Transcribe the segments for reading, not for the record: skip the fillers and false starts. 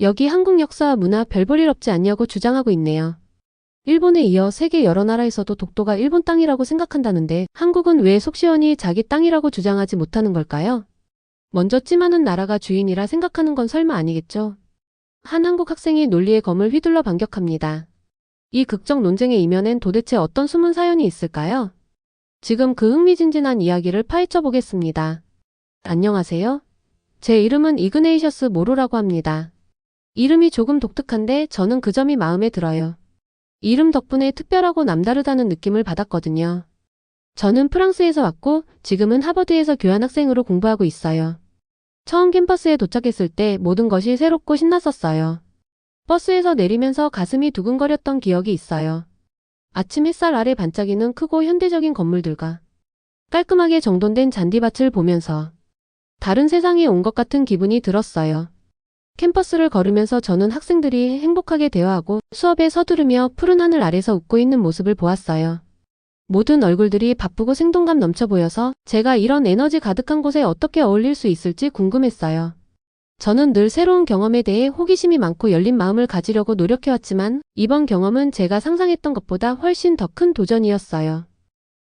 여기 한국 역사와 문화 별 볼 일 없지 않냐고 주장하고 있네요. 일본에 이어 세계 여러 나라에서도 독도가 일본 땅이라고 생각한다는데 한국은 왜 속시원히 자기 땅이라고 주장하지 못하는 걸까요? 먼저 찜하는 나라가 주인이라 생각하는 건 설마 아니겠죠? 한 한국 학생이 논리의 검을 휘둘러 반격합니다. 이 극적 논쟁의 이면엔 도대체 어떤 숨은 사연이 있을까요? 지금 그 흥미진진한 이야기를 파헤쳐 보겠습니다. 안녕하세요. 제 이름은 이그네이셔스 모로라고 합니다. 이름이 조금 독특한데 저는 그 점이 마음에 들어요. 이름 덕분에 특별하고 남다르다는 느낌을 받았거든요. 저는 프랑스에서 왔고 지금은 하버드에서 교환학생으로 공부하고 있어요. 처음 캠퍼스에 도착했을 때 모든 것이 새롭고 신났었어요. 버스에서 내리면서 가슴이 두근거렸던 기억이 있어요. 아침 햇살 아래 반짝이는 크고 현대적인 건물들과 깔끔하게 정돈된 잔디밭을 보면서 다른 세상에 온 것 같은 기분이 들었어요. 캠퍼스를 걸으면서 저는 학생들이 행복하게 대화하고 수업에 서두르며 푸른 하늘 아래서 웃고 있는 모습을 보았어요. 모든 얼굴들이 바쁘고 생동감 넘쳐 보여서 제가 이런 에너지 가득한 곳에 어떻게 어울릴 수 있을지 궁금했어요. 저는 늘 새로운 경험에 대해 호기심이 많고 열린 마음을 가지려고 노력해왔지만 이번 경험은 제가 상상했던 것보다 훨씬 더 큰 도전이었어요.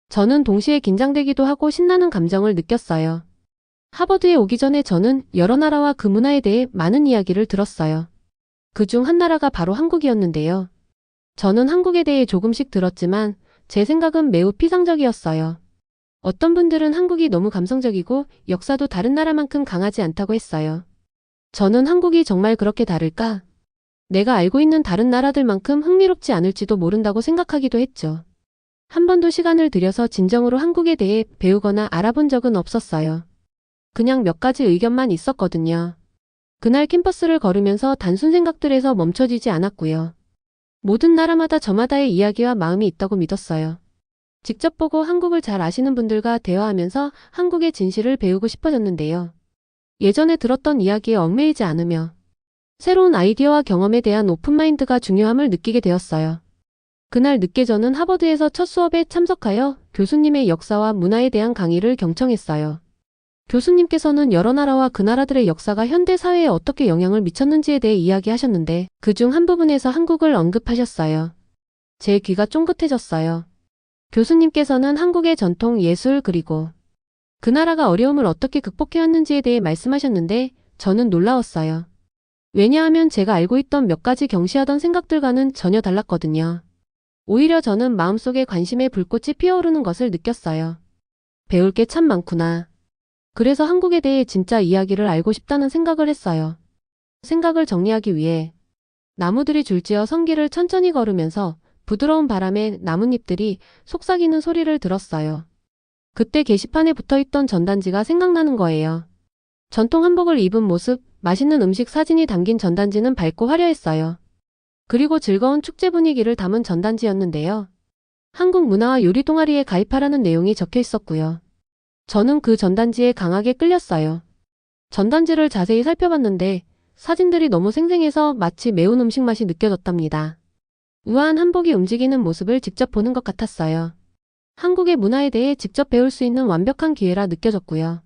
저는 동시에 긴장되기도 하고 신나는 감정을 느꼈어요. 하버드에 오기 전에 저는 여러 나라와 그 문화에 대해 많은 이야기를 들었어요. 그중 한 나라가 바로 한국이었는데요. 저는 한국에 대해 조금씩 들었지만 제 생각은 매우 피상적이었어요. 어떤 분들은 한국이 너무 감성적이고 역사도 다른 나라만큼 강하지 않다고 했어요. 저는 한국이 정말 그렇게 다를까? 내가 알고 있는 다른 나라들만큼 흥미롭지 않을지도 모른다고 생각하기도 했죠. 한 번도 시간을 들여서 진정으로 한국에 대해 배우거나 알아본 적은 없었어요. 그냥 몇 가지 의견만 있었거든요. 그날 캠퍼스를 걸으면서 단순 생각들에서 멈춰지지 않았고요. 모든 나라마다 저마다의 이야기와 마음이 있다고 믿었어요. 직접 보고 한국을 잘 아시는 분들과 대화하면서 한국의 진실을 배우고 싶어졌는데요. 예전에 들었던 이야기에 얽매이지 않으며 새로운 아이디어와 경험에 대한 오픈마인드가 중요함을 느끼게 되었어요. 그날 늦게 저는 하버드에서 첫 수업에 참석하여 교수님의 역사와 문화에 대한 강의를 경청했어요. 교수님께서는 여러 나라와 그 나라들의 역사가 현대 사회에 어떻게 영향을 미쳤는지에 대해 이야기하셨는데 그중 한 부분에서 한국을 언급하셨어요. 제 귀가 쫑긋해졌어요. 교수님께서는 한국의 전통 예술 그리고 그 나라가 어려움을 어떻게 극복해왔는지에 대해 말씀하셨는데 저는 놀라웠어요. 왜냐하면 제가 알고 있던 몇 가지 경시하던 생각들과는 전혀 달랐거든요. 오히려 저는 마음속에 관심의 불꽃이 피어오르는 것을 느꼈어요. 배울 게 참 많구나. 그래서 한국에 대해 진짜 이야기를 알고 싶다는 생각을 했어요. 생각을 정리하기 위해 나무들이 줄지어 성길을 천천히 걸으면서 부드러운 바람에 나뭇잎들이 속삭이는 소리를 들었어요. 그때 게시판에 붙어있던 전단지가 생각나는 거예요. 전통 한복을 입은 모습, 맛있는 음식 사진이 담긴 전단지는 밝고 화려했어요. 그리고 즐거운 축제 분위기를 담은 전단지였는데요. 한국 문화와 요리 동아리에 가입하라는 내용이 적혀 있었고요. 저는 그 전단지에 강하게 끌렸어요. 전단지를 자세히 살펴봤는데 사진들이 너무 생생해서 마치 매운 음식 맛이 느껴졌답니다. 우아한 한복이 움직이는 모습을 직접 보는 것 같았어요. 한국의 문화에 대해 직접 배울 수 있는 완벽한 기회라 느껴졌고요.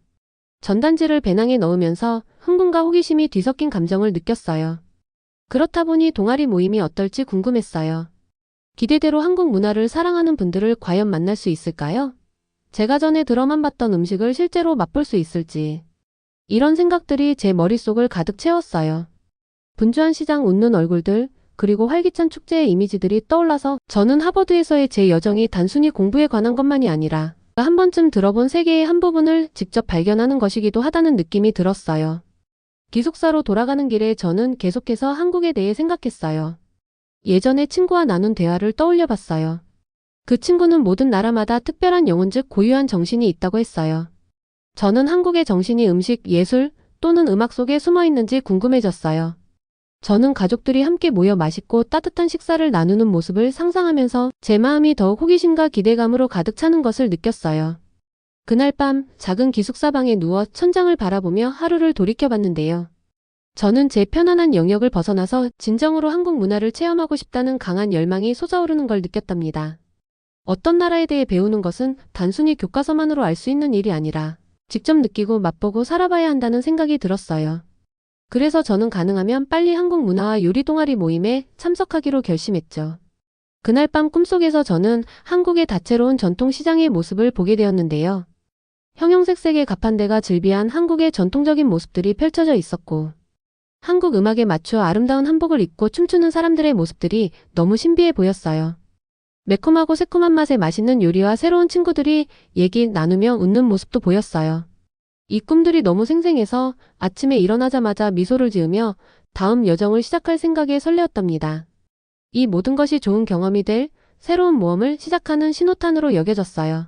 전단지를 배낭에 넣으면서 흥분과 호기심이 뒤섞인 감정을 느꼈어요. 그렇다 보니 동아리 모임이 어떨지 궁금했어요. 기대대로 한국 문화를 사랑하는 분들을 과연 만날 수 있을까요? 제가 전에 들어만 봤던 음식을 실제로 맛볼 수 있을지. 이런 생각들이 제 머릿속을 가득 채웠어요. 분주한 시장 웃는 얼굴들, 그리고 활기찬 축제의 이미지들이 떠올라서 저는 하버드에서의 제 여정이 단순히 공부에 관한 것만이 아니라 한 번쯤 들어본 세계의 한 부분을 직접 발견하는 것이기도 하다는 느낌이 들었어요. 기숙사로 돌아가는 길에 저는 계속해서 한국에 대해 생각했어요. 예전에 친구와 나눈 대화를 떠올려 봤어요. 그 친구는 모든 나라마다 특별한 영혼 즉 고유한 정신이 있다고 했어요. 저는 한국의 정신이 음식, 예술 또는 음악 속에 숨어 있는지 궁금해졌어요. 저는 가족들이 함께 모여 맛있고 따뜻한 식사를 나누는 모습을 상상하면서 제 마음이 더욱 호기심과 기대감으로 가득 차는 것을 느꼈어요. 그날 밤 작은 기숙사 방에 누워 천장을 바라보며 하루를 돌이켜봤는데요. 저는 제 편안한 영역을 벗어나서 진정으로 한국 문화를 체험하고 싶다는 강한 열망이 솟아오르는 걸 느꼈답니다. 어떤 나라에 대해 배우는 것은 단순히 교과서만으로 알 수 있는 일이 아니라 직접 느끼고 맛보고 살아봐야 한다는 생각이 들었어요. 그래서 저는 가능하면 빨리 한국 문화와 요리 동아리 모임에 참석하기로 결심했죠. 그날 밤 꿈속에서 저는 한국의 다채로운 전통 시장의 모습을 보게 되었는데요. 형형색색의 가판대가 즐비한 한국의 전통적인 모습들이 펼쳐져 있었고, 한국 음악에 맞춰 아름다운 한복을 입고 춤추는 사람들의 모습들이 너무 신비해 보였어요. 매콤하고 새콤한 맛의 맛있는 요리와 새로운 친구들이 얘기 나누며 웃는 모습도 보였어요. 이 꿈들이 너무 생생해서 아침에 일어나자마자 미소를 지으며 다음 여정을 시작할 생각에 설레었답니다. 이 모든 것이 좋은 경험이 될 새로운 모험을 시작하는 신호탄으로 여겨졌어요.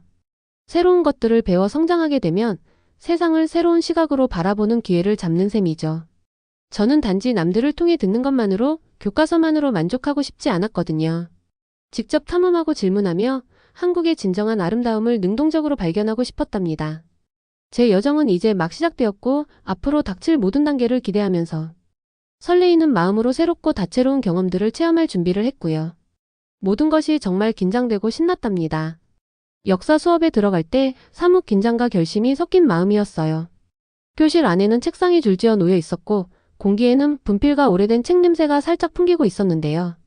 새로운 것들을 배워 성장하게 되면 세상을 새로운 시각으로 바라보는 기회를 잡는 셈이죠. 저는 단지 남들을 통해 듣는 것만으로, 교과서만으로 만족하고 싶지 않았거든요. 직접 탐험하고 질문하며 한국의 진정한 아름다움을 능동적으로 발견하고 싶었답니다. 제 여정은 이제 막 시작되었고 앞으로 닥칠 모든 단계를 기대하면서 설레이는 마음으로 새롭고 다채로운 경험들을 체험할 준비를 했고요. 모든 것이 정말 긴장되고 신났답니다. 역사 수업에 들어갈 때 사뭇 긴장과 결심이 섞인 마음이었어요. 교실 안에는 책상이 줄지어 놓여 있었고 공기에는 분필과 오래된 책 냄새가 살짝 풍기고 있었는데요.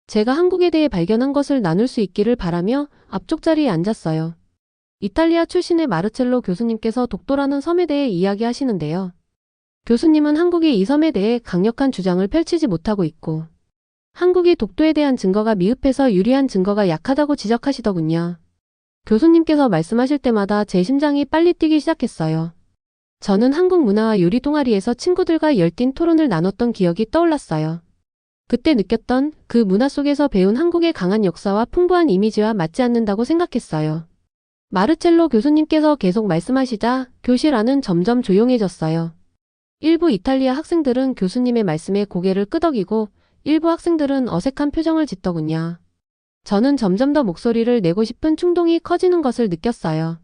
제가 한국에 대해 발견한 것을 나눌 수 있기를 바라며 앞쪽 자리에 앉았어요. 이탈리아 출신의 마르첼로 교수님께서 독도라는 섬에 대해 이야기하시는데요. 교수님은 한국이 이 섬에 대해 강력한 주장을 펼치지 못하고 있고, 한국이 독도에 대한 증거가 미흡해서 유리한 증거가 약하다고 지적하시더군요. 교수님께서 말씀하실 때마다 제 심장이 빨리 뛰기 시작했어요. 저는 한국 문화와 요리 동아리에서 친구들과 열띤 토론을 나눴던 기억이 떠올랐어요. 그때 느꼈던 그 문화 속에서 배운 한국의 강한 역사와 풍부한 이미지와 맞지 않는다고 생각했어요. 마르첼로 교수님께서 계속 말씀하시자 교실 안은 점점 조용해졌어요. 일부 이탈리아 학생들은 교수님의 말씀에 고개를 끄덕이고 일부 학생들은 어색한 표정을 짓더군요. 저는 점점 더 목소리를 내고 싶은 충동이 커지는 것을 느꼈어요.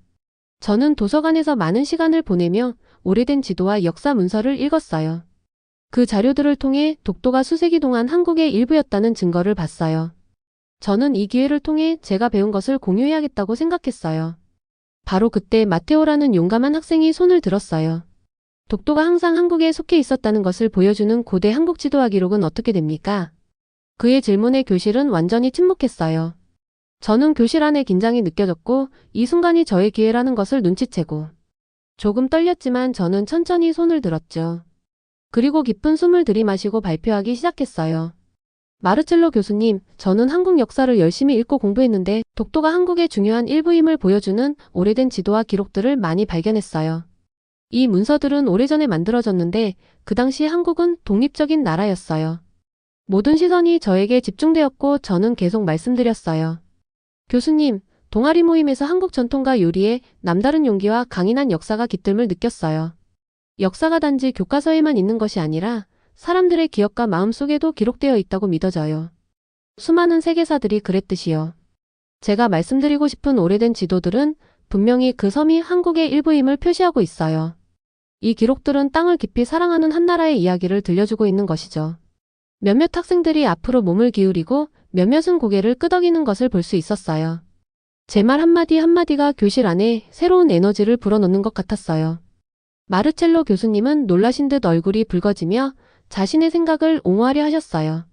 저는 도서관에서 많은 시간을 보내며 오래된 지도와 역사 문서를 읽었어요. 그 자료들을 통해 독도가 수세기 동안 한국의 일부였다는 증거를 봤어요. 저는 이 기회를 통해 제가 배운 것을 공유해야겠다고 생각했어요. 바로 그때 마테오라는 용감한 학생이 손을 들었어요. 독도가 항상 한국에 속해 있었다는 것을 보여주는 고대 한국 지도와 기록은 어떻게 됩니까? 그의 질문에 교실은 완전히 침묵했어요. 저는 교실 안에 긴장이 느껴졌고 이 순간이 저의 기회라는 것을 눈치채고 조금 떨렸지만 저는 천천히 손을 들었죠. 그리고 깊은 숨을 들이마시고 발표하기 시작했어요. 마르첼로 교수님, 저는 한국 역사를 열심히 읽고 공부했는데 독도가 한국의 중요한 일부임을 보여주는 오래된 지도와 기록들을 많이 발견했어요. 이 문서들은 오래전에 만들어졌는데 그 당시 한국은 독립적인 나라였어요. 모든 시선이 저에게 집중되었고 저는 계속 말씀드렸어요. 교수님, 동아리 모임에서 한국 전통과 요리에 남다른 용기와 강인한 역사가 깃듦을 느꼈어요. 역사가 단지 교과서에만 있는 것이 아니라 사람들의 기억과 마음 속에도 기록되어 있다고 믿어져요. 수많은 세계사들이 그랬듯이요. 제가 말씀드리고 싶은 오래된 지도들은 분명히 그 섬이 한국의 일부임을 표시하고 있어요. 이 기록들은 땅을 깊이 사랑하는 한 나라의 이야기를 들려주고 있는 것이죠. 몇몇 학생들이 앞으로 몸을 기울이고 몇몇은 고개를 끄덕이는 것을 볼 수 있었어요. 제 말 한마디 한마디가 교실 안에 새로운 에너지를 불어넣는 것 같았어요. 마르첼로 교수님은 놀라신 듯 얼굴이 붉어지며 자신의 생각을 옹호하려 하셨어요.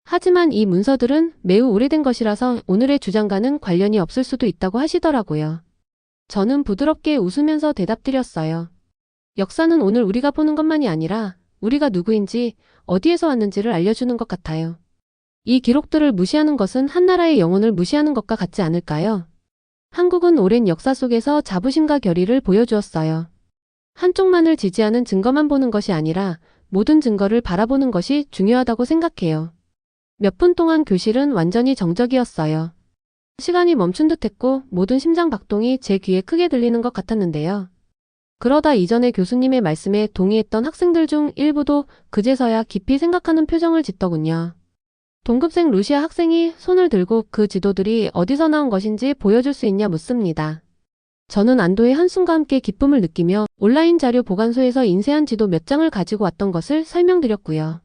하지만 이 문서들은 매우 오래된 것이라서 오늘의 주장과는 관련이 없을 수도 있다고 하시더라고요. 저는 부드럽게 웃으면서 대답드렸어요. 역사는 오늘 우리가 보는 것만이 아니라 우리가 누구인지 어디에서 왔는지를 알려주는 것 같아요. 이 기록들을 무시하는 것은 한 나라의 영혼을 무시하는 것과 같지 않을까요? 한국은 오랜 역사 속에서 자부심과 결의를 보여주었어요. 한쪽만을 지지하는 증거만 보는 것이 아니라 모든 증거를 바라보는 것이 중요하다고 생각해요. 몇 분 동안 교실은 완전히 정적이었어요. 시간이 멈춘 듯했고 모든 심장 박동이 제 귀에 크게 들리는 것 같았는데요. 그러다 이전에 교수님의 말씀에 동의했던 학생들 중 일부도 그제서야 깊이 생각하는 표정을 짓더군요. 동급생 루시아 학생이 손을 들고 그 지도들이 어디서 나온 것인지 보여줄 수 있냐 묻습니다. 저는 안도의 한숨과 함께 기쁨을 느끼며 온라인 자료 보관소에서 인쇄한 지도 몇 장을 가지고 왔던 것을 설명드렸고요.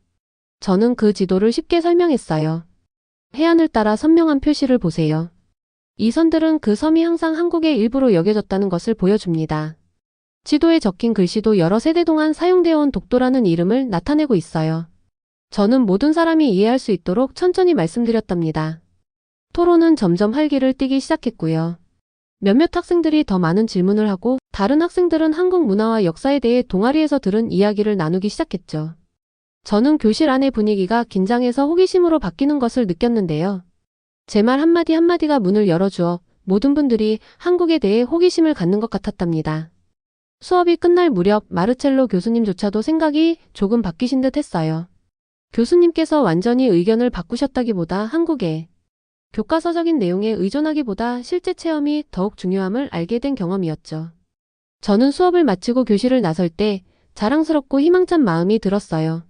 저는 그 지도를 쉽게 설명했어요. 해안을 따라 선명한 표시를 보세요. 이 선들은 그 섬이 항상 한국의 일부로 여겨졌다는 것을 보여줍니다. 지도에 적힌 글씨도 여러 세대 동안 사용되어 온 독도라는 이름을 나타내고 있어요. 저는 모든 사람이 이해할 수 있도록 천천히 말씀드렸답니다. 토론은 점점 활기를 띠기 시작했고요. 몇몇 학생들이 더 많은 질문을 하고 다른 학생들은 한국 문화와 역사에 대해 동아리에서 들은 이야기를 나누기 시작했죠. 저는 교실 안의 분위기가 긴장해서 호기심으로 바뀌는 것을 느꼈는데요. 제 말 한마디 한마디가 문을 열어주어 모든 분들이 한국에 대해 호기심을 갖는 것 같았답니다. 수업이 끝날 무렵 마르첼로 교수님조차도 생각이 조금 바뀌신 듯 했어요. 교수님께서 완전히 의견을 바꾸셨다기보다 한국의 교과서적인 내용에 의존하기보다 실제 체험이 더욱 중요함을 알게 된 경험이었죠. 저는 수업을 마치고 교실을 나설 때 자랑스럽고 희망찬 마음이 들었어요.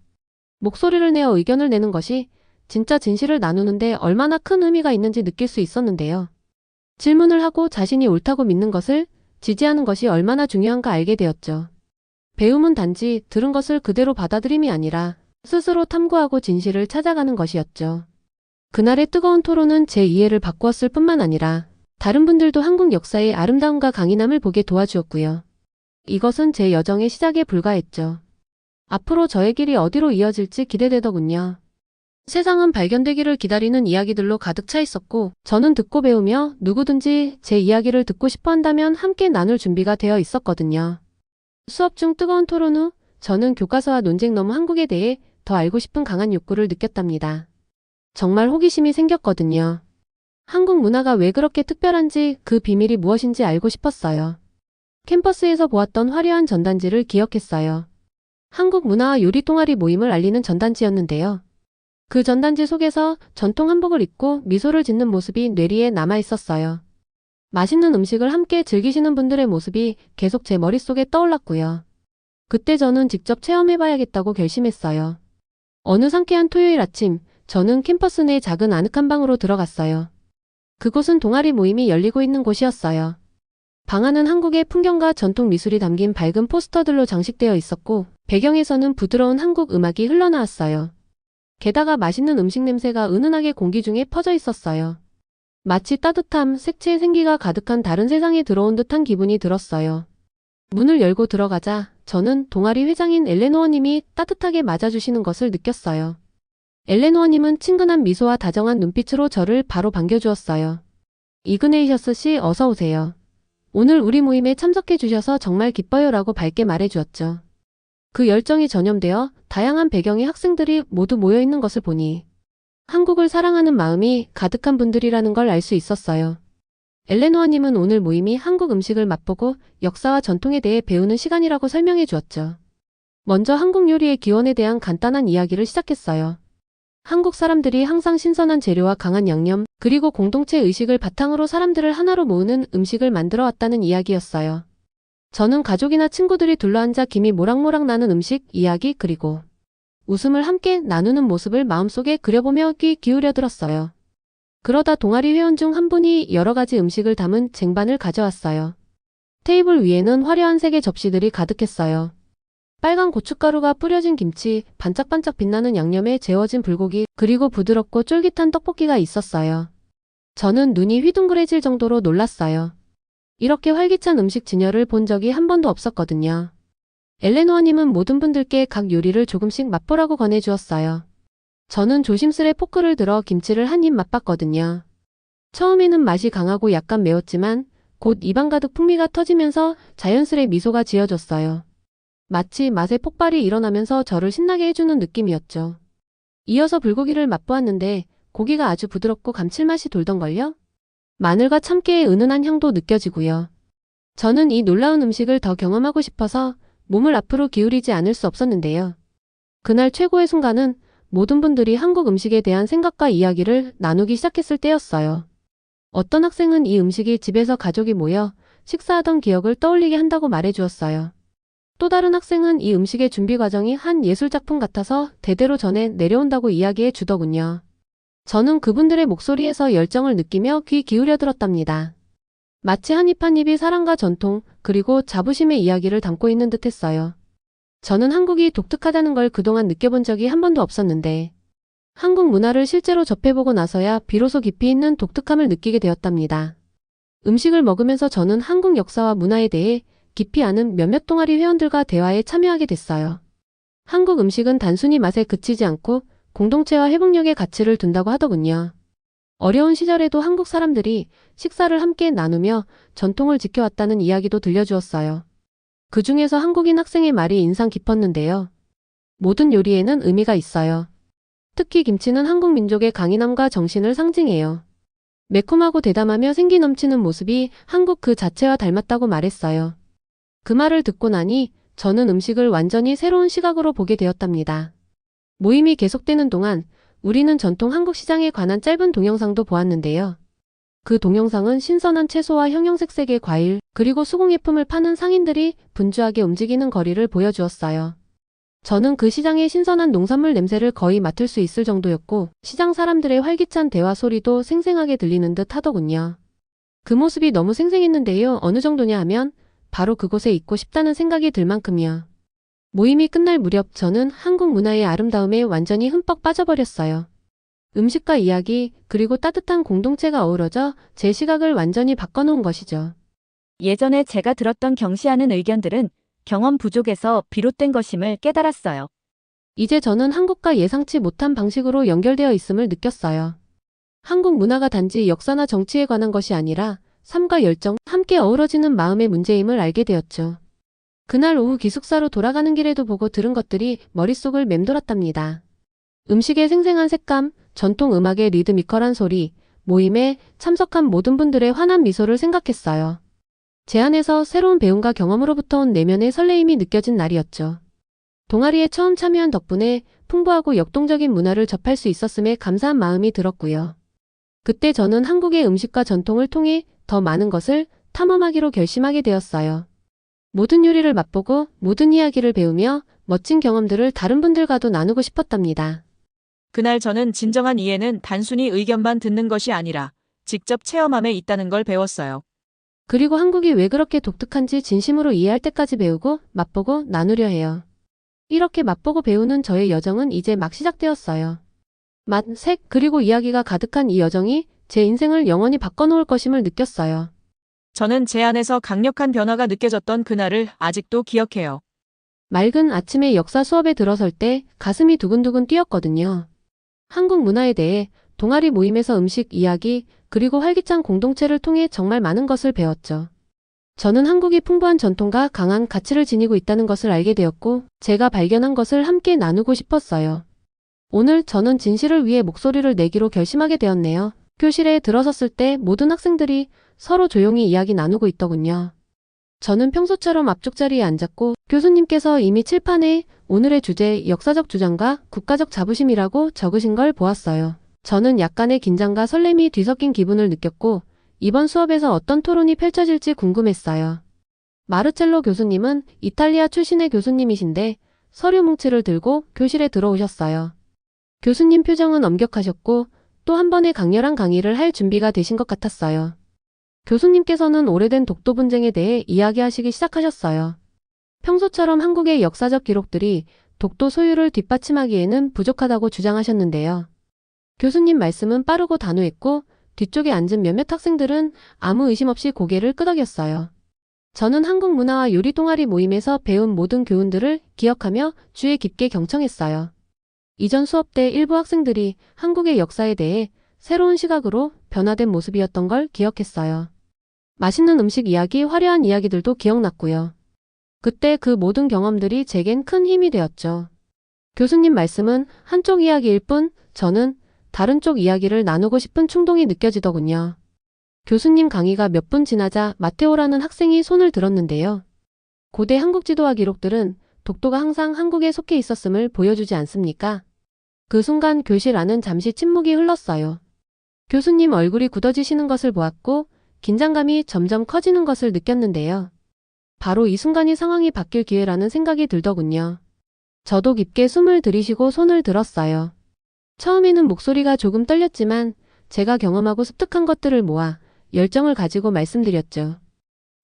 목소리를 내어 의견을 내는 것이 진짜 진실을 나누는데 얼마나 큰 의미가 있는지 느낄 수 있었는데요. 질문을 하고 자신이 옳다고 믿는 것을 지지하는 것이 얼마나 중요한가 알게 되었죠. 배움은 단지 들은 것을 그대로 받아들임이 아니라 스스로 탐구하고 진실을 찾아가는 것이었죠. 그날의 뜨거운 토론은 제 이해를 바꾸었을 뿐만 아니라 다른 분들도 한국 역사의 아름다움과 강인함을 보게 도와주었고요. 이것은 제 여정의 시작에 불과했죠. 앞으로 저의 길이 어디로 이어질지 기대되더군요. 세상은 발견되기를 기다리는 이야기들로 가득 차 있었고 저는 듣고 배우며 누구든지 제 이야기를 듣고 싶어 한다면 함께 나눌 준비가 되어 있었거든요. 수업 중 뜨거운 토론 후 저는 교과서와 논쟁 너머 한국에 대해 더 알고 싶은 강한 욕구를 느꼈답니다. 정말 호기심이 생겼거든요. 한국 문화가 왜 그렇게 특별한지 그 비밀이 무엇인지 알고 싶었어요. 캠퍼스에서 보았던 화려한 전단지를 기억했어요. 한국 문화와 요리 동아리 모임을 알리는 전단지였는데요. 그 전단지 속에서 전통 한복을 입고 미소를 짓는 모습이 뇌리에 남아 있었어요. 맛있는 음식을 함께 즐기시는 분들의 모습이 계속 제 머릿속에 떠올랐고요. 그때 저는 직접 체험해봐야겠다고 결심했어요. 어느 상쾌한 토요일 아침, 저는 캠퍼스 내 작은 아늑한 방으로 들어갔어요. 그곳은 동아리 모임이 열리고 있는 곳이었어요. 방 안은 한국의 풍경과 전통 미술이 담긴 밝은 포스터들로 장식되어 있었고 배경에서는 부드러운 한국 음악이 흘러나왔어요. 게다가 맛있는 음식 냄새가 은은하게 공기 중에 퍼져 있었어요. 마치 따뜻함, 색채의 생기가 가득한 다른 세상에 들어온 듯한 기분이 들었어요. 문을 열고 들어가자 저는 동아리 회장인 엘레노어님이 따뜻하게 맞아주시는 것을 느꼈어요. 엘레노어님은 친근한 미소와 다정한 눈빛으로 저를 바로 반겨주었어요. 이그네이셔스 씨 어서 오세요. 오늘 우리 모임에 참석해 주셔서 정말 기뻐요 라고 밝게 말해주었죠. 그 열정이 전염되어 다양한 배경의 학생들이 모두 모여있는 것을 보니 한국을 사랑하는 마음이 가득한 분들이라는 걸 알 수 있었어요. 엘레노아님은 오늘 모임이 한국 음식을 맛보고 역사와 전통에 대해 배우는 시간이라고 설명해 주었죠. 먼저 한국 요리의 기원에 대한 간단한 이야기를 시작했어요. 한국 사람들이 항상 신선한 재료와 강한 양념, 그리고 공동체 의식을 바탕으로 사람들을 하나로 모으는 음식을 만들어 왔다는 이야기였어요. 저는 가족이나 친구들이 둘러앉아 김이 모락모락 나는 음식, 이야기, 그리고 웃음을 함께 나누는 모습을 마음속에 그려보며 귀 기울여 들었어요. 그러다 동아리 회원 중 한 분이 여러 가지 음식을 담은 쟁반을 가져왔어요. 테이블 위에는 화려한 색의 접시들이 가득했어요. 빨간 고춧가루가 뿌려진 김치, 반짝반짝 빛나는 양념에 재워진 불고기, 그리고 부드럽고 쫄깃한 떡볶이가 있었어요. 저는 눈이 휘둥그레질 정도로 놀랐어요. 이렇게 활기찬 음식 진열을 본 적이 한 번도 없었거든요. 엘레노아님은 모든 분들께 각 요리를 조금씩 맛보라고 권해주었어요. 저는 조심스레 포크를 들어 김치를 한 입 맛봤거든요. 처음에는 맛이 강하고 약간 매웠지만 곧 입안 가득 풍미가 터지면서 자연스레 미소가 지어졌어요. 마치 맛의 폭발이 일어나면서 저를 신나게 해주는 느낌이었죠. 이어서 불고기를 맛보았는데 고기가 아주 부드럽고 감칠맛이 돌던걸요? 마늘과 참깨의 은은한 향도 느껴지고요. 저는 이 놀라운 음식을 더 경험하고 싶어서 몸을 앞으로 기울이지 않을 수 없었는데요. 그날 최고의 순간은 모든 분들이 한국 음식에 대한 생각과 이야기를 나누기 시작했을 때였어요. 어떤 학생은 이 음식이 집에서 가족이 모여 식사하던 기억을 떠올리게 한다고 말해주었어요. 또 다른 학생은 이 음식의 준비 과정이 한 예술작품 같아서 대대로 전해 내려온다고 이야기해 주더군요. 저는 그분들의 목소리에서 열정을 느끼며 귀 기울여 들었답니다. 마치 한 입 한 입이 사랑과 전통, 그리고 자부심의 이야기를 담고 있는 듯 했어요. 저는 한국이 독특하다는 걸 그동안 느껴본 적이 한 번도 없었는데 한국 문화를 실제로 접해보고 나서야 비로소 깊이 있는 독특함을 느끼게 되었답니다. 음식을 먹으면서 저는 한국 역사와 문화에 대해 깊이 아는 몇몇 동아리 회원들과 대화에 참여하게 됐어요. 한국 음식은 단순히 맛에 그치지 않고 공동체와 회복력의 가치를 둔다고 하더군요. 어려운 시절에도 한국 사람들이 식사를 함께 나누며 전통을 지켜왔다는 이야기도 들려주었어요. 그 중에서 한국인 학생의 말이 인상 깊었는데요. 모든 요리에는 의미가 있어요. 특히 김치는 한국 민족의 강인함과 정신을 상징해요. 매콤하고 대담하며 생기 넘치는 모습이 한국 그 자체와 닮았다고 말했어요. 그 말을 듣고 나니 저는 음식을 완전히 새로운 시각으로 보게 되었답니다. 모임이 계속되는 동안 우리는 전통 한국 시장에 관한 짧은 동영상도 보았는데요. 그 동영상은 신선한 채소와 형형색색의 과일, 그리고 수공예품을 파는 상인들이 분주하게 움직이는 거리를 보여주었어요. 저는 그 시장의 신선한 농산물 냄새를 거의 맡을 수 있을 정도였고, 시장 사람들의 활기찬 대화 소리도 생생하게 들리는 듯 하더군요. 그 모습이 너무 생생했는데요. 어느 정도냐 하면 바로 그곳에 있고 싶다는 생각이 들 만큼이요. 모임이 끝날 무렵 저는 한국 문화의 아름다움에 완전히 흠뻑 빠져버렸어요. 음식과 이야기, 그리고 따뜻한 공동체가 어우러져 제 시각을 완전히 바꿔놓은 것이죠. 예전에 제가 들었던 경시하는 의견들은 경험 부족에서 비롯된 것임을 깨달았어요. 이제 저는 한국과 예상치 못한 방식으로 연결되어 있음을 느꼈어요. 한국 문화가 단지 역사나 정치에 관한 것이 아니라 삶과 열정, 함께 어우러지는 마음의 문제임을 알게 되었죠. 그날 오후 기숙사로 돌아가는 길에도 보고 들은 것들이 머릿속을 맴돌았답니다. 음식의 생생한 색감, 전통 음악의 리드미컬한 소리, 모임에 참석한 모든 분들의 환한 미소를 생각했어요. 제 안에서 새로운 배움과 경험으로부터 온 내면의 설레임이 느껴진 날이었죠. 동아리에 처음 참여한 덕분에 풍부하고 역동적인 문화를 접할 수 있었음에 감사한 마음이 들었고요. 그때 저는 한국의 음식과 전통을 통해 더 많은 것을 탐험하기로 결심하게 되었어요. 모든 요리를 맛보고 모든 이야기를 배우며 멋진 경험들을 다른 분들과도 나누고 싶었답니다. 그날 저는 진정한 이해는 단순히 의견만 듣는 것이 아니라 직접 체험함에 있다는 걸 배웠어요. 그리고 한국이 왜 그렇게 독특한지 진심으로 이해할 때까지 배우고 맛보고 나누려 해요. 이렇게 맛보고 배우는 저의 여정은 이제 막 시작되었어요. 맛, 색, 그리고 이야기가 가득한 이 여정이 제 인생을 영원히 바꿔놓을 것임을 느꼈어요. 저는 제 안에서 강력한 변화가 느껴졌던 그날을 아직도 기억해요. 맑은 아침에 역사 수업에 들어설 때 가슴이 두근두근 뛰었거든요. 한국 문화에 대해 동아리 모임에서 음식 이야기, 그리고 활기찬 공동체를 통해 정말 많은 것을 배웠죠. 저는 한국이 풍부한 전통과 강한 가치를 지니고 있다는 것을 알게 되었고, 제가 발견한 것을 함께 나누고 싶었어요. 오늘 저는 진실을 위해 목소리를 내기로 결심하게 되었네요. 교실에 들어섰을 때 모든 학생들이 서로 조용히 이야기 나누고 있더군요. 저는 평소처럼 앞쪽 자리에 앉았고, 교수님께서 이미 칠판에 오늘의 주제 역사적 주장과 국가적 자부심이라고 적으신 걸 보았어요. 저는 약간의 긴장과 설렘이 뒤섞인 기분을 느꼈고, 이번 수업에서 어떤 토론이 펼쳐질지 궁금했어요. 마르첼로 교수님은 이탈리아 출신의 교수님이신데 서류 뭉치를 들고 교실에 들어오셨어요. 교수님 표정은 엄격하셨고 또 한 번의 강렬한 강의를 할 준비가 되신 것 같았어요. 교수님께서는 오래된 독도 분쟁에 대해 이야기하시기 시작하셨어요. 평소처럼 한국의 역사적 기록들이 독도 소유를 뒷받침하기에는 부족하다고 주장하셨는데요. 교수님 말씀은 빠르고 단호했고 뒤쪽에 앉은 몇몇 학생들은 아무 의심 없이 고개를 끄덕였어요. 저는 한국 문화와 요리 동아리 모임에서 배운 모든 교훈들을 기억하며 주에 깊게 경청했어요. 이전 수업 때 일부 학생들이 한국의 역사에 대해 새로운 시각으로 변화된 모습이었던 걸 기억했어요. 맛있는 음식 이야기, 화려한 이야기들도 기억났고요. 그때 그 모든 경험들이 제겐 큰 힘이 되었죠. 교수님 말씀은 한쪽 이야기일 뿐 저는 다른 쪽 이야기를 나누고 싶은 충동이 느껴지더군요. 교수님 강의가 몇 분 지나자 마테오라는 학생이 손을 들었는데요. 고대 한국 지도와 기록들은 독도가 항상 한국에 속해 있었음을 보여주지 않습니까? 그 순간 교실 안은 잠시 침묵이 흘렀어요. 교수님 얼굴이 굳어지시는 것을 보았고 긴장감이 점점 커지는 것을 느꼈는데요. 바로 이 순간이 상황이 바뀔 기회라는 생각이 들더군요. 저도 깊게 숨을 들이쉬고 손을 들었어요. 처음에는 목소리가 조금 떨렸지만 제가 경험하고 습득한 것들을 모아 열정을 가지고 말씀드렸죠.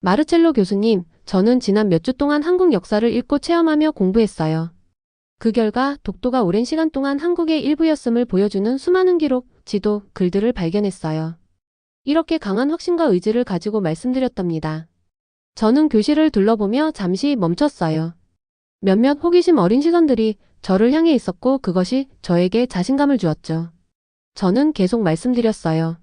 마르첼로 교수님, 저는 지난 몇 주 동안 한국 역사를 읽고 체험하며 공부했어요. 그 결과 독도가 오랜 시간 동안 한국의 일부였음을 보여주는 수많은 기록, 지도, 글들을 발견했어요. 이렇게 강한 확신과 의지를 가지고 말씀드렸답니다. 저는 교실을 둘러보며 잠시 멈췄어요. 몇몇 호기심 어린 시선들이 저를 향해 있었고 그것이 저에게 자신감을 주었죠. 저는 계속 말씀드렸어요.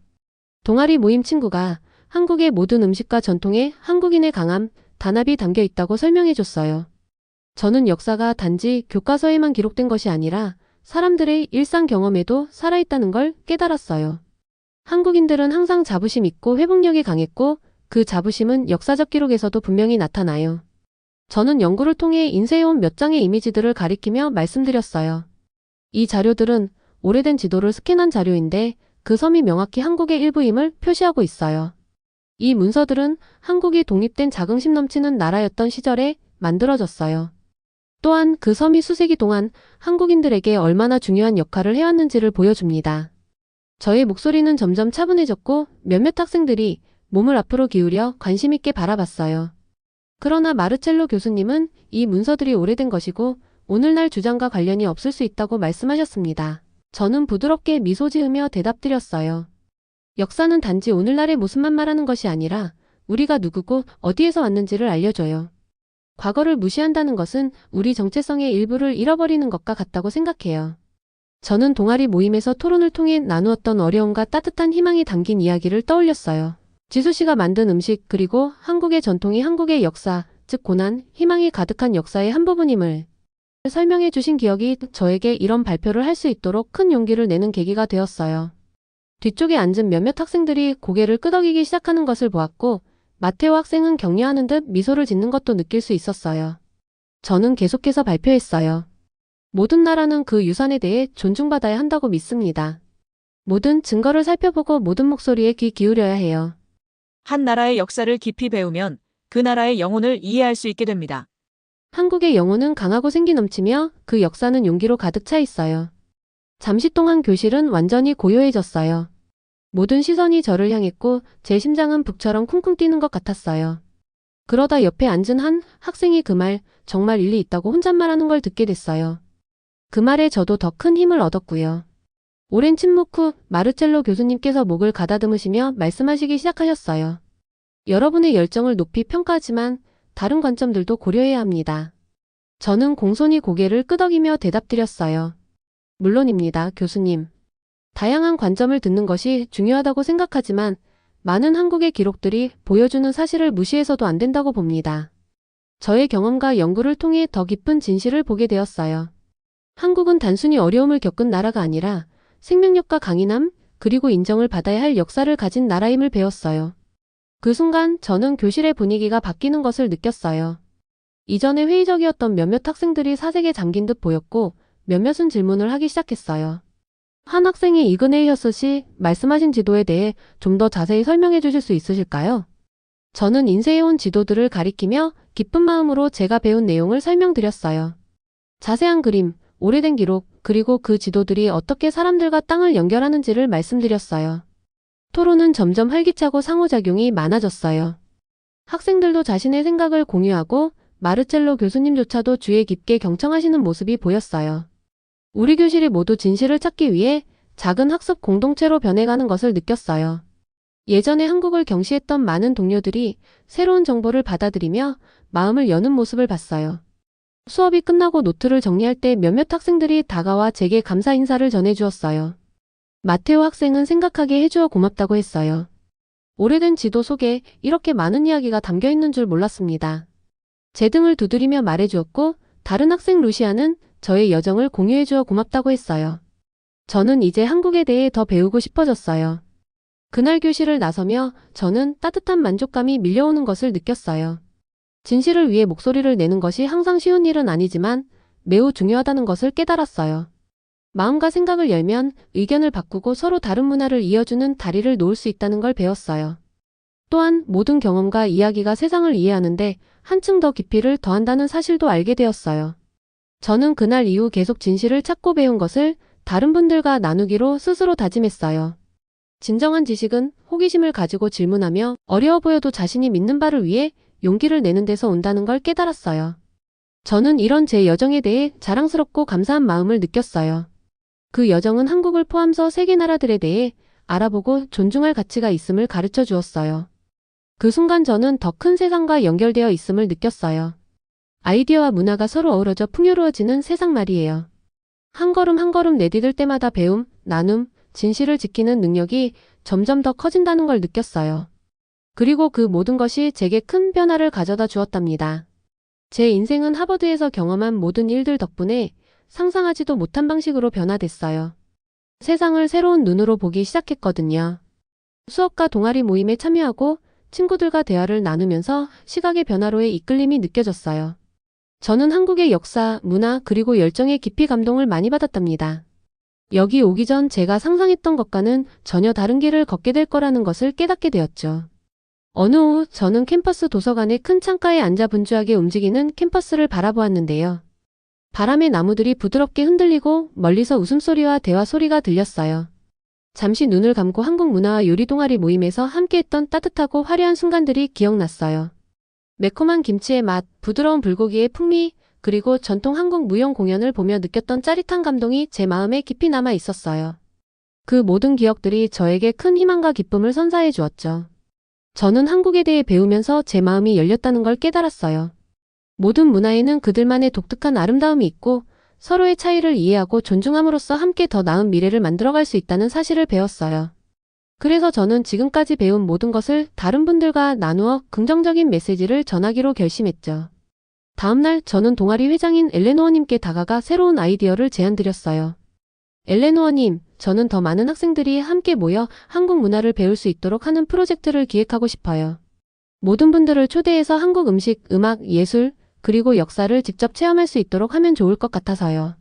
동아리 모임 친구가 한국의 모든 음식과 전통에 한국인의 강함, 단합이 담겨 있다고 설명해 줬어요. 저는 역사가 단지 교과서에만 기록된 것이 아니라 사람들의 일상 경험에도 살아있다는 걸 깨달았어요. 한국인들은 항상 자부심 있고 회복력이 강했고 그 자부심은 역사적 기록에서도 분명히 나타나요. 저는 연구를 통해 인쇄해온 몇 장의 이미지들을 가리키며 말씀드렸어요. 이 자료들은 오래된 지도를 스캔한 자료인데 그 섬이 명확히 한국의 일부임을 표시하고 있어요. 이 문서들은 한국이 독립된 자긍심 넘치는 나라였던 시절에 만들어졌어요. 또한 그 섬이 수세기 동안 한국인들에게 얼마나 중요한 역할을 해왔는지를 보여줍니다. 저의 목소리는 점점 차분해졌고 몇몇 학생들이 몸을 앞으로 기울여 관심 있게 바라봤어요. 그러나 마르첼로 교수님은 이 문서들이 오래된 것이고 오늘날 주장과 관련이 없을 수 있다고 말씀하셨습니다. 저는 부드럽게 미소 지으며 대답드렸어요. 역사는 단지 오늘날의 모습만 말하는 것이 아니라 우리가 누구고 어디에서 왔는지를 알려줘요. 과거를 무시한다는 것은 우리 정체성의 일부를 잃어버리는 것과 같다고 생각해요. 저는 동아리 모임에서 토론을 통해 나누었던 어려움과 따뜻한 희망이 담긴 이야기를 떠올렸어요. 지수 씨가 만든 음식 그리고 한국의 전통이 한국의 역사, 즉 고난, 희망이 가득한 역사의 한 부분임을 설명해 주신 기억이 저에게 이런 발표를 할 수 있도록 큰 용기를 내는 계기가 되었어요. 뒤쪽에 앉은 몇몇 학생들이 고개를 끄덕이기 시작하는 것을 보았고 마테오 학생은 격려하는 듯 미소를 짓는 것도 느낄 수 있었어요. 저는 계속해서 발표했어요. 모든 나라는 그 유산에 대해 존중받아야 한다고 믿습니다. 모든 증거를 살펴보고 모든 목소리에 귀 기울여야 해요. 한 나라의 역사를 깊이 배우면 그 나라의 영혼을 이해할 수 있게 됩니다. 한국의 영혼은 강하고 생기 넘치며 그 역사는 용기로 가득 차 있어요. 잠시 동안 교실은 완전히 고요해졌어요. 모든 시선이 저를 향했고 제 심장은 북처럼 쿵쿵 뛰는 것 같았어요. 그러다 옆에 앉은 한 학생이 그 말 정말 일리 있다고 혼잣말하는 걸 듣게 됐어요. 그 말에 저도 더 큰 힘을 얻었고요. 오랜 침묵 후 마르첼로 교수님께서 목을 가다듬으시며 말씀하시기 시작하셨어요. 여러분의 열정을 높이 평가하지만 다른 관점들도 고려해야 합니다. 저는 공손히 고개를 끄덕이며 대답드렸어요. 물론입니다, 교수님. 다양한 관점을 듣는 것이 중요하다고 생각하지만 많은 한국의 기록들이 보여주는 사실을 무시해서도 안 된다고 봅니다. 저의 경험과 연구를 통해 더 깊은 진실을 보게 되었어요. 한국은 단순히 어려움을 겪은 나라가 아니라 생명력과 강인함, 그리고 인정을 받아야 할 역사를 가진 나라임을 배웠어요. 그 순간 저는 교실의 분위기가 바뀌는 것을 느꼈어요. 이전에 회의적이었던 몇몇 학생들이 사색에 잠긴 듯 보였고 몇몇은 질문을 하기 시작했어요. 한 학생이 이그네이 혀스시 말씀하신 지도에 대해 좀 더 자세히 설명해 주실 수 있으실까요? 저는 인쇄해온 지도들을 가리키며 기쁜 마음으로 제가 배운 내용을 설명드렸어요. 자세한 그림, 오래된 기록, 그리고 그 지도들이 어떻게 사람들과 땅을 연결하는지를 말씀드렸어요. 토론은 점점 활기차고 상호작용이 많아졌어요. 학생들도 자신의 생각을 공유하고 마르첼로 교수님조차도 주의 깊게 경청하시는 모습이 보였어요. 우리 교실이 모두 진실을 찾기 위해 작은 학습 공동체로 변해가는 것을 느꼈어요. 예전에 한국을 경시했던 많은 동료들이 새로운 정보를 받아들이며 마음을 여는 모습을 봤어요. 수업이 끝나고 노트를 정리할 때 몇몇 학생들이 다가와 제게 감사 인사를 전해주었어요. 마테오 학생은 생각하게 해주어 고맙다고 했어요. 오래된 지도 속에 이렇게 많은 이야기가 담겨 있는 줄 몰랐습니다. 제 등을 두드리며 말해주었고 다른 학생 루시아는 저의 여정을 공유해주어 고맙다고 했어요. 저는 이제 한국에 대해 더 배우고 싶어졌어요. 그날 교실을 나서며 저는 따뜻한 만족감이 밀려오는 것을 느꼈어요. 진실을 위해 목소리를 내는 것이 항상 쉬운 일은 아니지만 매우 중요하다는 것을 깨달았어요. 마음과 생각을 열면 의견을 바꾸고 서로 다른 문화를 이어주는 다리를 놓을 수 있다는 걸 배웠어요. 또한 모든 경험과 이야기가 세상을 이해하는데 한층 더 깊이를 더한다는 사실도 알게 되었어요. 저는 그날 이후 계속 진실을 찾고 배운 것을 다른 분들과 나누기로 스스로 다짐했어요. 진정한 지식은 호기심을 가지고 질문하며 어려워 보여도 자신이 믿는 바를 위해 용기를 내는 데서 온다는 걸 깨달았어요. 저는 이런 제 여정에 대해 자랑스럽고 감사한 마음을 느꼈어요. 그 여정은 한국을 포함해서 세계 나라들에 대해 알아보고 존중할 가치가 있음을 가르쳐 주었어요. 그 순간 저는 더 큰 세상과 연결되어 있음을 느꼈어요. 아이디어와 문화가 서로 어우러져 풍요로워지는 세상 말이에요. 한 걸음 한 걸음 내디딜 때마다 배움, 나눔, 진실을 지키는 능력이 점점 더 커진다는 걸 느꼈어요. 그리고 그 모든 것이 제게 큰 변화를 가져다 주었답니다. 제 인생은 하버드에서 경험한 모든 일들 덕분에 상상하지도 못한 방식으로 변화됐어요. 세상을 새로운 눈으로 보기 시작했거든요. 수업과 동아리 모임에 참여하고 친구들과 대화를 나누면서 시각의 변화로의 이끌림이 느껴졌어요. 저는 한국의 역사, 문화, 그리고 열정에 깊이 감동을 많이 받았답니다. 여기 오기 전 제가 상상했던 것과는 전혀 다른 길을 걷게 될 거라는 것을 깨닫게 되었죠. 어느 오후 저는 캠퍼스 도서관의 큰 창가에 앉아 분주하게 움직이는 캠퍼스를 바라보았는데요. 바람에 나무들이 부드럽게 흔들리고 멀리서 웃음소리와 대화 소리가 들렸어요. 잠시 눈을 감고 한국 문화와 요리 동아리 모임에서 함께했던 따뜻하고 화려한 순간들이 기억났어요. 매콤한 김치의 맛, 부드러운 불고기의 풍미, 그리고 전통 한국 무용 공연을 보며 느꼈던 짜릿한 감동이 제 마음에 깊이 남아 있었어요. 그 모든 기억들이 저에게 큰 희망과 기쁨을 선사해 주었죠. 저는 한국에 대해 배우면서 제 마음이 열렸다는 걸 깨달았어요. 모든 문화에는 그들만의 독특한 아름다움이 있고 서로의 차이를 이해하고 존중함으로써 함께 더 나은 미래를 만들어갈 수 있다는 사실을 배웠어요. 그래서 저는 지금까지 배운 모든 것을 다른 분들과 나누어 긍정적인 메시지를 전하기로 결심했죠. 다음날 저는 동아리 회장인 엘레노어님께 다가가 새로운 아이디어를 제안드렸어요. 엘레노어님, 저는 더 많은 학생들이 함께 모여 한국 문화를 배울 수 있도록 하는 프로젝트를 기획하고 싶어요. 모든 분들을 초대해서 한국 음식, 음악, 예술, 그리고 역사를 직접 체험할 수 있도록 하면 좋을 것 같아서요.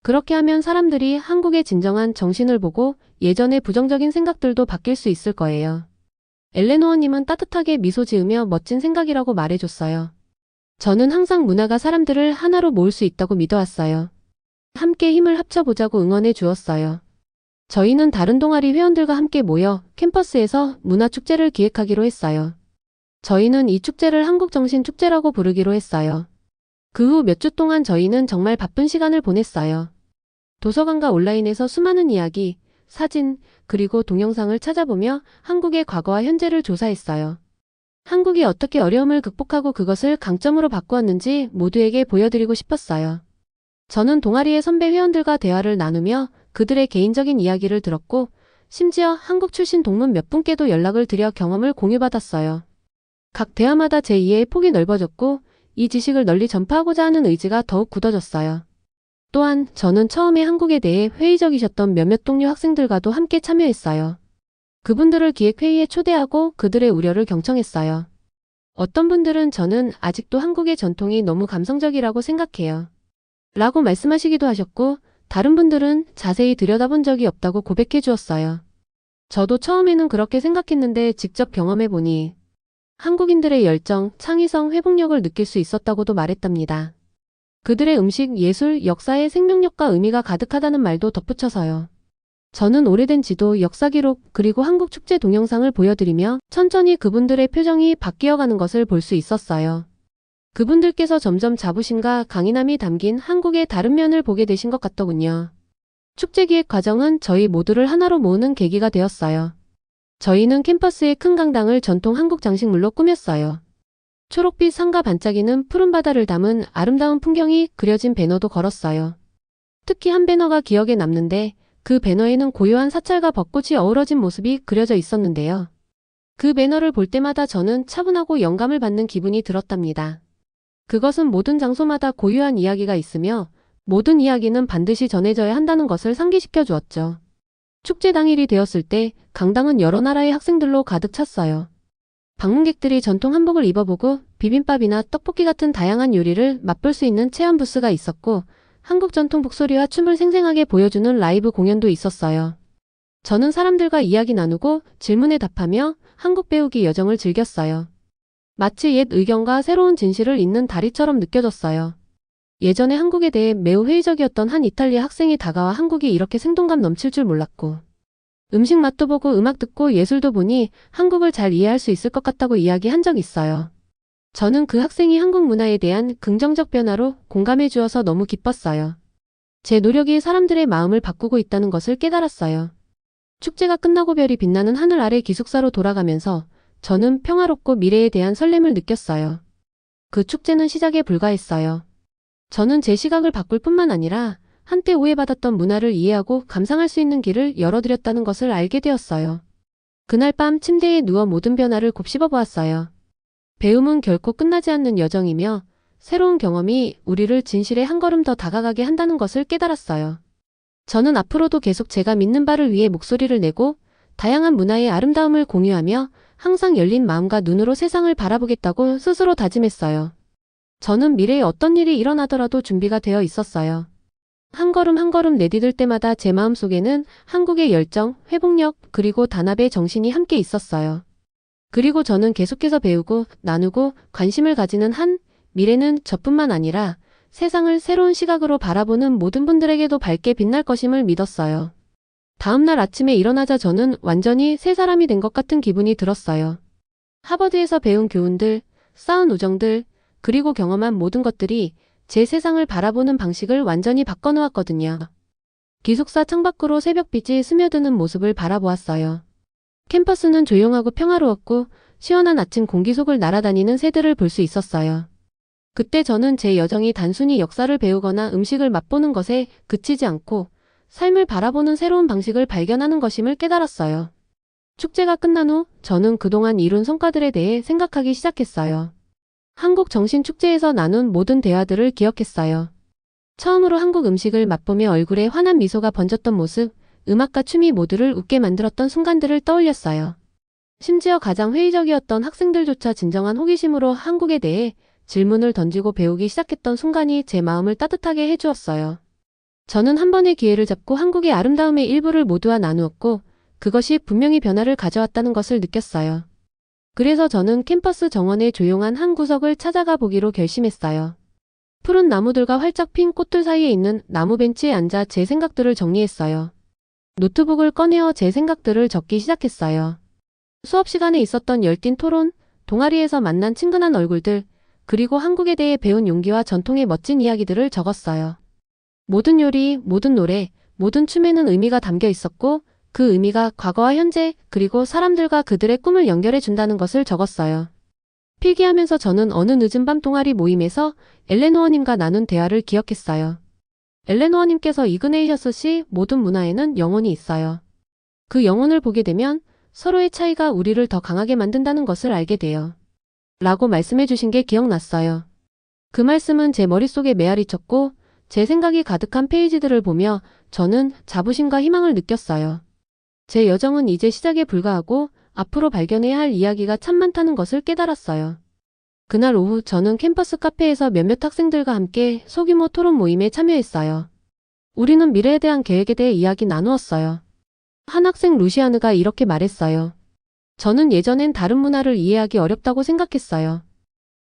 그렇게 하면 사람들이 한국의 진정한 정신을 보고 예전의 부정적인 생각들도 바뀔 수 있을 거예요. 엘레노어님은 따뜻하게 미소 지으며 멋진 생각이라고 말해줬어요. 저는 항상 문화가 사람들을 하나로 모을 수 있다고 믿어왔어요. 함께 힘을 합쳐보자고 응원해 주었어요. 저희는 다른 동아리 회원들과 함께 모여 캠퍼스에서 문화축제를 기획하기로 했어요. 저희는 이 축제를 한국정신축제라고 부르기로 했어요. 그 후 몇 주 동안 저희는 정말 바쁜 시간을 보냈어요. 도서관과 온라인에서 수많은 이야기, 사진, 그리고 동영상을 찾아보며 한국의 과거와 현재를 조사했어요. 한국이 어떻게 어려움을 극복하고 그것을 강점으로 바꾸었는지 모두에게 보여드리고 싶었어요. 저는 동아리의 선배 회원들과 대화를 나누며 그들의 개인적인 이야기를 들었고 심지어 한국 출신 동문 몇 분께도 연락을 드려 경험을 공유받았어요. 각 대화마다 제 이해의 폭이 넓어졌고 이 지식을 널리 전파하고자 하는 의지가 더욱 굳어졌어요. 또한 저는 처음에 한국에 대해 회의적이셨던 몇몇 동료 학생들과도 함께 참여했어요. 그분들을 기획회의에 초대하고 그들의 우려를 경청했어요. 어떤 분들은 저는 아직도 한국의 전통이 너무 감성적이라고 생각해요. 라고 말씀하시기도 하셨고 다른 분들은 자세히 들여다본 적이 없다고 고백해 주었어요. 저도 처음에는 그렇게 생각했는데 직접 경험해보니 한국인들의 열정, 창의성, 회복력을 느낄 수 있었다고도 말했답니다. 그들의 음식, 예술, 역사에 생명력과 의미가 가득하다는 말도 덧붙여서요. 저는 오래된 지도, 역사 기록, 그리고 한국 축제 동영상을 보여드리며 천천히 그분들의 표정이 바뀌어가는 것을 볼 수 있었어요. 그분들께서 점점 자부심과 강인함이 담긴 한국의 다른 면을 보게 되신 것 같더군요. 축제 기획 과정은 저희 모두를 하나로 모으는 계기가 되었어요. 저희는 캠퍼스의 큰 강당을 전통 한국 장식물로 꾸몄어요. 초록빛 산과 반짝이는 푸른 바다를 담은 아름다운 풍경이 그려진 배너도 걸었어요. 특히 한 배너가 기억에 남는데 그 배너에는 고요한 사찰과 벚꽃이 어우러진 모습이 그려져 있었는데요. 그 배너를 볼 때마다 저는 차분하고 영감을 받는 기분이 들었답니다. 그것은 모든 장소마다 고유한 이야기가 있으며 모든 이야기는 반드시 전해져야 한다는 것을 상기시켜 주었죠. 축제 당일이 되었을 때 강당은 여러 나라의 학생들로 가득 찼어요. 방문객들이 전통 한복을 입어보고 비빔밥이나 떡볶이 같은 다양한 요리를 맛볼 수 있는 체험 부스가 있었고 한국 전통 북소리와 춤을 생생하게 보여주는 라이브 공연도 있었어요. 저는 사람들과 이야기 나누고 질문에 답하며 한국 배우기 여정을 즐겼어요. 마치 옛 의견과 새로운 진실을 잇는 다리처럼 느껴졌어요. 예전에 한국에 대해 매우 회의적이었던 한 이탈리아 학생이 다가와 한국이 이렇게 생동감 넘칠 줄 몰랐고 음식 맛도 보고 음악 듣고 예술도 보니 한국을 잘 이해할 수 있을 것 같다고 이야기한 적 있어요. 저는 그 학생이 한국 문화에 대한 긍정적 변화로 공감해 주어서 너무 기뻤어요. 제 노력이 사람들의 마음을 바꾸고 있다는 것을 깨달았어요. 축제가 끝나고 별이 빛나는 하늘 아래 기숙사로 돌아가면서 저는 평화롭고 미래에 대한 설렘을 느꼈어요. 그 축제는 시작에 불과했어요. 저는 제 시각을 바꿀 뿐만 아니라 한때 오해받았던 문화를 이해하고 감상할 수 있는 길을 열어드렸다는 것을 알게 되었어요. 그날 밤 침대에 누워 모든 변화를 곱씹어 보았어요. 배움은 결코 끝나지 않는 여정이며 새로운 경험이 우리를 진실에 한 걸음 더 다가가게 한다는 것을 깨달았어요. 저는 앞으로도 계속 제가 믿는 바를 위해 목소리를 내고 다양한 문화의 아름다움을 공유하며 항상 열린 마음과 눈으로 세상을 바라보겠다고 스스로 다짐했어요. 저는 미래에 어떤 일이 일어나더라도 준비가 되어 있었어요. 한 걸음 한 걸음 내디딜 때마다 제 마음속에는 한국의 열정, 회복력, 그리고 단합의 정신이 함께 있었어요. 그리고 저는 계속해서 배우고 나누고 관심을 가지는 한 미래는 저뿐만 아니라 세상을 새로운 시각으로 바라보는 모든 분들에게도 밝게 빛날 것임을 믿었어요. 다음날 아침에 일어나자 저는 완전히 새 사람이 된 것 같은 기분이 들었어요. 하버드에서 배운 교훈들, 쌓은 우정들, 그리고 경험한 모든 것들이 제 세상을 바라보는 방식을 완전히 바꿔놓았거든요. 기숙사 창밖으로 새벽빛이 스며드는 모습을 바라보았어요. 캠퍼스는 조용하고 평화로웠고 시원한 아침 공기 속을 날아다니는 새들을 볼 수 있었어요. 그때 저는 제 여정이 단순히 역사를 배우거나 음식을 맛보는 것에 그치지 않고 삶을 바라보는 새로운 방식을 발견하는 것임을 깨달았어요. 축제가 끝난 후 저는 그동안 이룬 성과들에 대해 생각하기 시작했어요. 한국 정신축제에서 나눈 모든 대화들을 기억했어요. 처음으로 한국 음식을 맛보며 얼굴에 환한 미소가 번졌던 모습, 음악과 춤이 모두를 웃게 만들었던 순간들을 떠올렸어요. 심지어 가장 회의적이었던 학생들조차 진정한 호기심으로 한국에 대해 질문을 던지고 배우기 시작했던 순간이 제 마음을 따뜻하게 해주었어요. 저는 한 번의 기회를 잡고 한국의 아름다움의 일부를 모두와 나누었고 그것이 분명히 변화를 가져왔다는 것을 느꼈어요. 그래서 저는 캠퍼스 정원의 조용한 한 구석을 찾아가 보기로 결심했어요. 푸른 나무들과 활짝 핀 꽃들 사이에 있는 나무 벤치에 앉아 제 생각들을 정리했어요. 노트북을 꺼내어 제 생각들을 적기 시작했어요. 수업 시간에 있었던 열띤 토론, 동아리에서 만난 친근한 얼굴들, 그리고 한국에 대해 배운 용기와 전통의 멋진 이야기들을 적었어요. 모든 요리, 모든 노래, 모든 춤에는 의미가 담겨 있었고 그 의미가 과거와 현재, 그리고 사람들과 그들의 꿈을 연결해 준다는 것을 적었어요. 필기하면서 저는 어느 늦은 밤 동아리 모임에서 엘레노어님과 나눈 대화를 기억했어요. 엘레노어님께서 이그네이셔스 모든 문화에는 영혼이 있어요. 그 영혼을 보게 되면 서로의 차이가 우리를 더 강하게 만든다는 것을 알게 돼요. 라고 말씀해 주신 게 기억났어요. 그 말씀은 제 머릿속에 메아리 쳤고 제 생각이 가득한 페이지들을 보며 저는 자부심과 희망을 느꼈어요. 제 여정은 이제 시작에 불과하고 앞으로 발견해야 할 이야기가 참 많다는 것을 깨달았어요. 그날 오후 저는 캠퍼스 카페에서 몇몇 학생들과 함께 소규모 토론 모임에 참여했어요. 우리는 미래에 대한 계획에 대해 이야기 나누었어요. 한 학생 루시아느가 이렇게 말했어요. 저는 예전엔 다른 문화를 이해하기 어렵다고 생각했어요.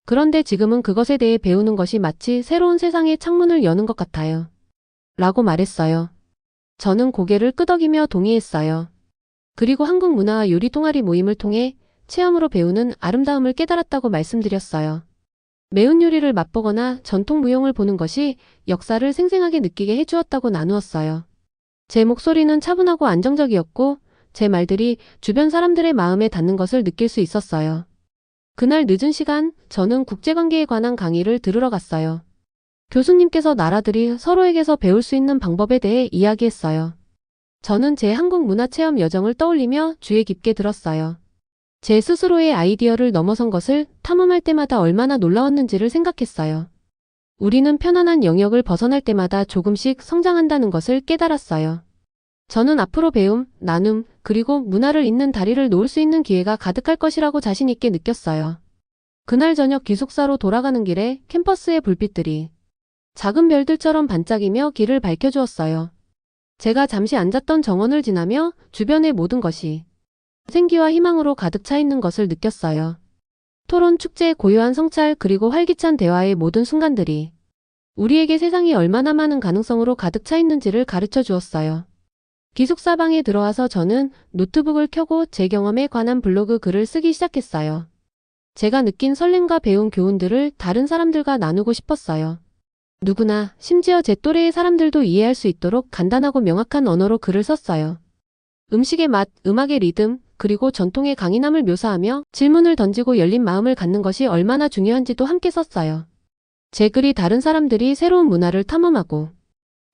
그런데 지금은 그것에 대해 배우는 것이 마치 새로운 세상의 창문을 여는 것 같아요. 라고 말했어요. 저는 고개를 끄덕이며 동의했어요. 그리고 한국 문화와 요리 동아리 모임을 통해 체험으로 배우는 아름다움을 깨달았다고 말씀드렸어요. 매운 요리를 맛보거나 전통 무용을 보는 것이 역사를 생생하게 느끼게 해주었다고 나누었어요. 제 목소리는 차분하고 안정적이었고 제 말들이 주변 사람들의 마음에 닿는 것을 느낄 수 있었어요. 그날 늦은 시간 저는 국제관계에 관한 강의를 들으러 갔어요. 교수님께서 나라들이 서로에게서 배울 수 있는 방법에 대해 이야기했어요. 저는 제 한국 문화체험 여정을 떠올리며 주의 깊게 들었어요. 제 스스로의 아이디어를 넘어선 것을 탐험할 때마다 얼마나 놀라웠는지를 생각했어요. 우리는 편안한 영역을 벗어날 때마다 조금씩 성장한다는 것을 깨달았어요. 저는 앞으로 배움, 나눔, 그리고 문화를 잇는 다리를 놓을 수 있는 기회가 가득할 것이라고 자신 있게 느꼈어요. 그날 저녁 기숙사로 돌아가는 길에 캠퍼스의 불빛들이 작은 별들처럼 반짝이며 길을 밝혀주었어요. 제가 잠시 앉았던 정원을 지나며 주변의 모든 것이 생기와 희망으로 가득 차 있는 것을 느꼈어요. 토론, 축제, 고요한 성찰, 그리고 활기찬 대화의 모든 순간들이 우리에게 세상이 얼마나 많은 가능성으로 가득 차 있는지를 가르쳐 주었어요. 기숙사 방에 들어와서 저는 노트북을 켜고 제 경험에 관한 블로그 글을 쓰기 시작했어요. 제가 느낀 설렘과 배운 교훈들을 다른 사람들과 나누고 싶었어요. 누구나, 심지어 제 또래의 사람들도 이해할 수 있도록 간단하고 명확한 언어로 글을 썼어요. 음식의 맛, 음악의 리듬, 그리고 전통의 강인함을 묘사하며 질문을 던지고 열린 마음을 갖는 것이 얼마나 중요한지도 함께 썼어요. 제 글이 다른 사람들이 새로운 문화를 탐험하고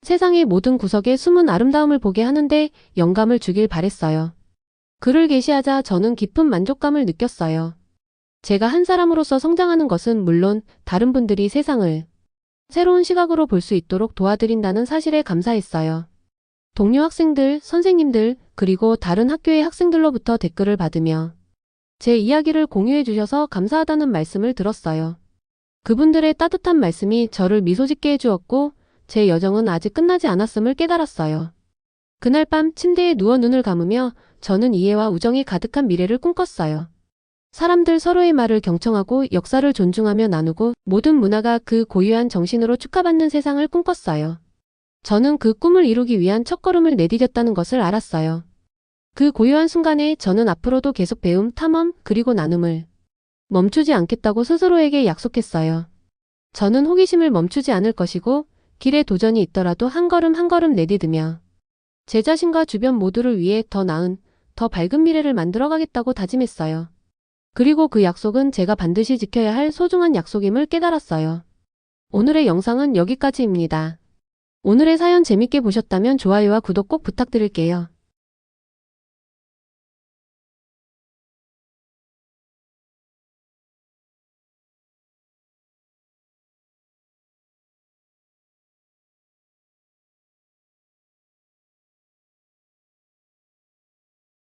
세상의 모든 구석에 숨은 아름다움을 보게 하는데 영감을 주길 바랬어요. 글을 게시하자 저는 깊은 만족감을 느꼈어요. 제가 한 사람으로서 성장하는 것은 물론 다른 분들이 세상을 새로운 시각으로 볼 수 있도록 도와드린다는 사실에 감사했어요. 동료 학생들, 선생님들, 그리고 다른 학교의 학생들로부터 댓글을 받으며 제 이야기를 공유해 주셔서 감사하다는 말씀을 들었어요. 그분들의 따뜻한 말씀이 저를 미소 짓게 해주었고 제 여정은 아직 끝나지 않았음을 깨달았어요. 그날 밤 침대에 누워 눈을 감으며 저는 이해와 우정이 가득한 미래를 꿈꿨어요. 사람들 서로의 말을 경청하고 역사를 존중하며 나누고 모든 문화가 그 고유한 정신으로 축하받는 세상을 꿈꿨어요. 저는 그 꿈을 이루기 위한 첫걸음을 내디뎠다는 것을 알았어요. 그 고요한 순간에 저는 앞으로도 계속 배움, 탐험, 그리고 나눔을 멈추지 않겠다고 스스로에게 약속했어요. 저는 호기심을 멈추지 않을 것이고 길에 도전이 있더라도 한 걸음 한 걸음 내디디며 제 자신과 주변 모두를 위해 더 나은, 더 밝은 미래를 만들어가겠다고 다짐했어요. 그리고 그 약속은 제가 반드시 지켜야 할 소중한 약속임을 깨달았어요. 오늘의 영상은 여기까지입니다. 오늘의 사연 재밌게 보셨다면 좋아요와 구독 꼭 부탁드릴게요.